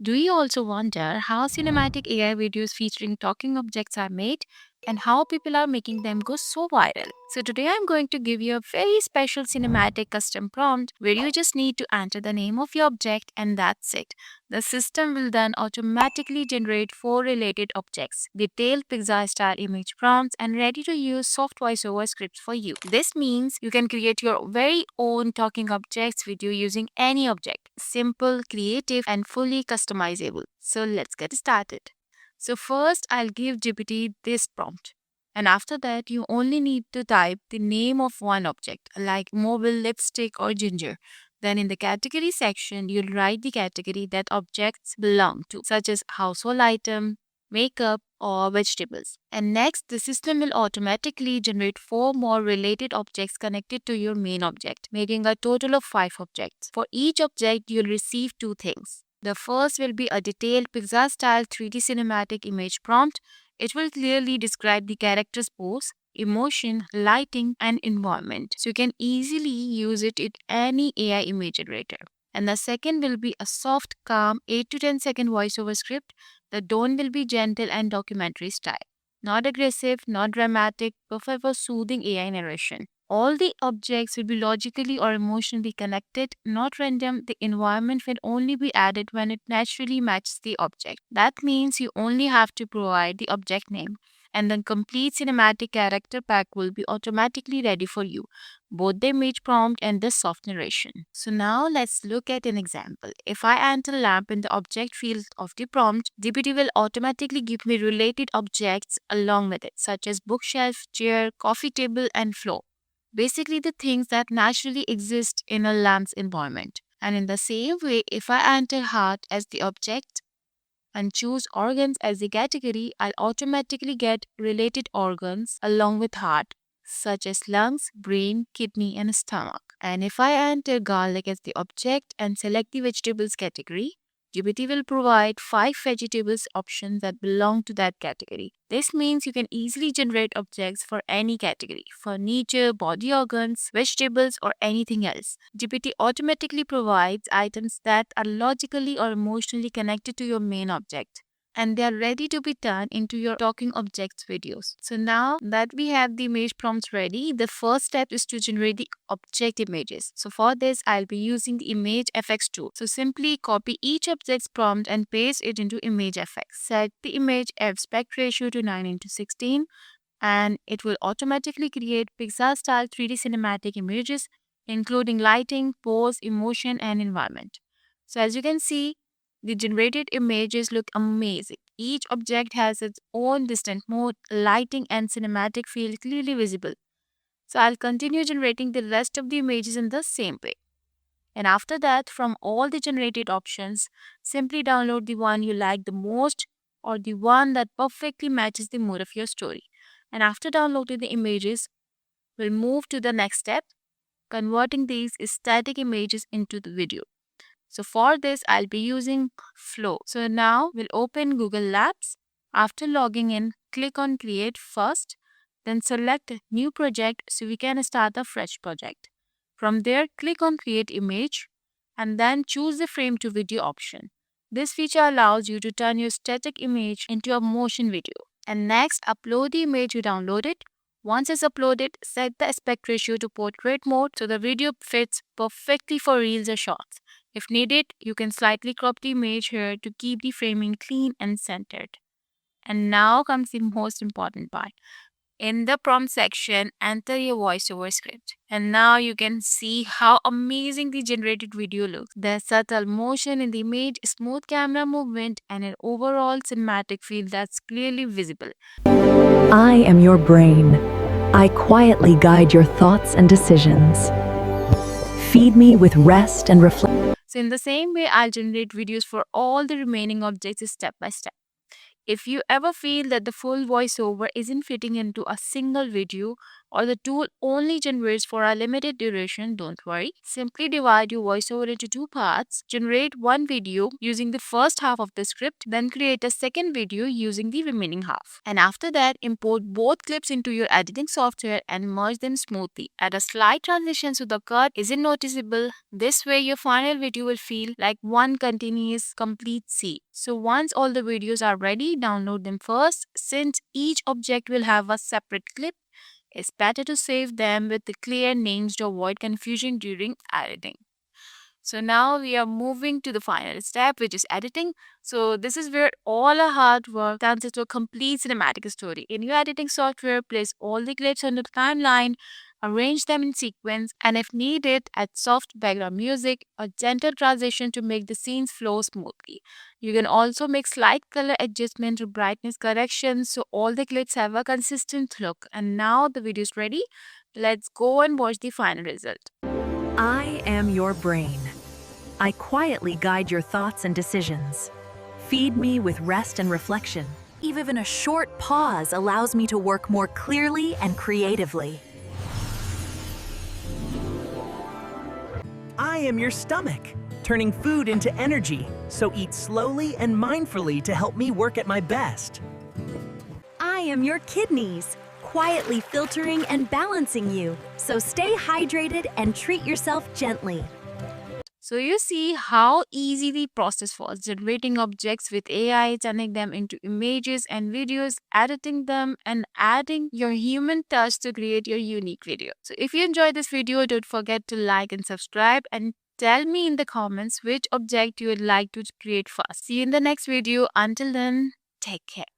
Do you also wonder how cinematic AI videos featuring talking objects are made and how people are making them go so viral? So, today I'm going to give you a very special cinematic custom prompt where you just need to enter the name of your object and that's it. The system will then automatically generate four related objects, detailed Pixar style image prompts, and ready to use soft voiceover scripts for you. This means you can create your very own talking objects video using any object. Simple, creative, and fully customizable. So let's get started. So first I'll give GPT this prompt. And after that, you only need to type the name of one object, like mobile, lipstick, or ginger. Then in the category section, you'll write the category that objects belong to, such as household item, makeup, or vegetables. And next, the system will automatically generate four more related objects connected to your main object, making a total of five objects. For each object, you'll receive two things. The first will be a detailed Pixar style 3D cinematic image prompt. It will clearly describe the character's pose, emotion, lighting, and environment. So you can easily use it in any AI image generator. And the second will be a soft, calm 8 to 10 second voiceover script. The tone will be gentle and documentary style. Not aggressive, not dramatic, perfect for soothing AI narration. All the objects will be logically or emotionally connected, not random. The environment will only be added when it naturally matches the object. That means you only have to provide the object name, and the complete cinematic character pack will be automatically ready for you, both the image prompt and the soft narration. So now let's look at an example. If I enter lamp in the object field of the prompt, GPT will automatically give me related objects along with it, such as bookshelf, chair, coffee table, and floor. Basically, the things that naturally exist in a lamp's environment. And in the same way, if I enter heart as the object and choose organs as the category, I'll automatically get related organs along with heart, such as lungs, brain, kidney, and stomach. And if I enter garlic as the object and select the vegetables category, GPT will provide five vegetables options that belong to that category. This means you can easily generate objects for any category: furniture, body organs, vegetables, or anything else. GPT automatically provides items that are logically or emotionally connected to your main object, and they are ready to be turned into your talking objects videos. So now that we have the image prompts ready, the first step is to generate the object images. So for this, I'll be using the image FX tool. So simply copy each object's prompt and paste it into image FX. Set the image aspect ratio to 9:16 and it will automatically create Pixar style 3D cinematic images, including lighting, pose, emotion, and environment. So as you can see, the generated images look amazing. Each object has its own distant mode, lighting, and cinematic feel clearly visible. So I'll continue generating the rest of the images in the same way. And after that, from all the generated options, simply download the one you like the most or the one that perfectly matches the mood of your story. And after downloading the images, we'll move to the next step, converting these static images into the video. So for this, I'll be using Flow. So now we'll open Google Labs. After logging in, click on Create first, then select New Project so we can start a fresh project. From there, click on Create Image and then choose the Frame to Video option. This feature allows you to turn your static image into a motion video. And next, upload the image you downloaded. Once it's uploaded, set the aspect ratio to portrait mode so the video fits perfectly for reels or shots. If needed, you can slightly crop the image here to keep the framing clean and centered. And now comes the most important part. In the prompt section, enter your voiceover script. And now you can see how amazing the generated video looks. There's subtle motion in the image, smooth camera movement, and an overall cinematic feel that's clearly visible. I am your brain. I quietly guide your thoughts and decisions. Feed me with rest and reflection. So in the same way, I'll generate videos for all the remaining objects step by step. If you ever feel that the full voiceover isn't fitting into a single video, or the tool only generates for a limited duration, don't worry. Simply divide your voiceover into two parts. Generate one video using the first half of the script, then create a second video using the remaining half. And after that, import both clips into your editing software and merge them smoothly. Add a slight transition so the cut isn't noticeable. This way, your final video will feel like one continuous, complete scene. So once all the videos are ready, download them first. Since each object will have a separate clip, it's better to save them with the clear names to avoid confusion during editing. So now we are moving to the final step, which is editing. So this is where all our hard work turns into a complete cinematic story. In your editing software, place all the clips on the timeline, arrange them in sequence, and if needed, add soft background music or gentle transition to make the scenes flow smoothly. You can also make slight color adjustment or brightness corrections so all the clips have a consistent look. And now the video is ready. Let's go and watch the final result. I am your brain. I quietly guide your thoughts and decisions. Feed me with rest and reflection. Even a short pause allows me to work more clearly and creatively. I am your stomach, turning food into energy, so eat slowly and mindfully to help me work at my best. I am your kidneys, quietly filtering and balancing you, so stay hydrated and treat yourself gently. So you see how easy the process was, generating objects with AI, turning them into images and videos, editing them, and adding your human touch to create your unique video. So if you enjoyed this video, don't forget to like and subscribe, and tell me in the comments which object you would like to create first. See you in the next video. Until then, take care.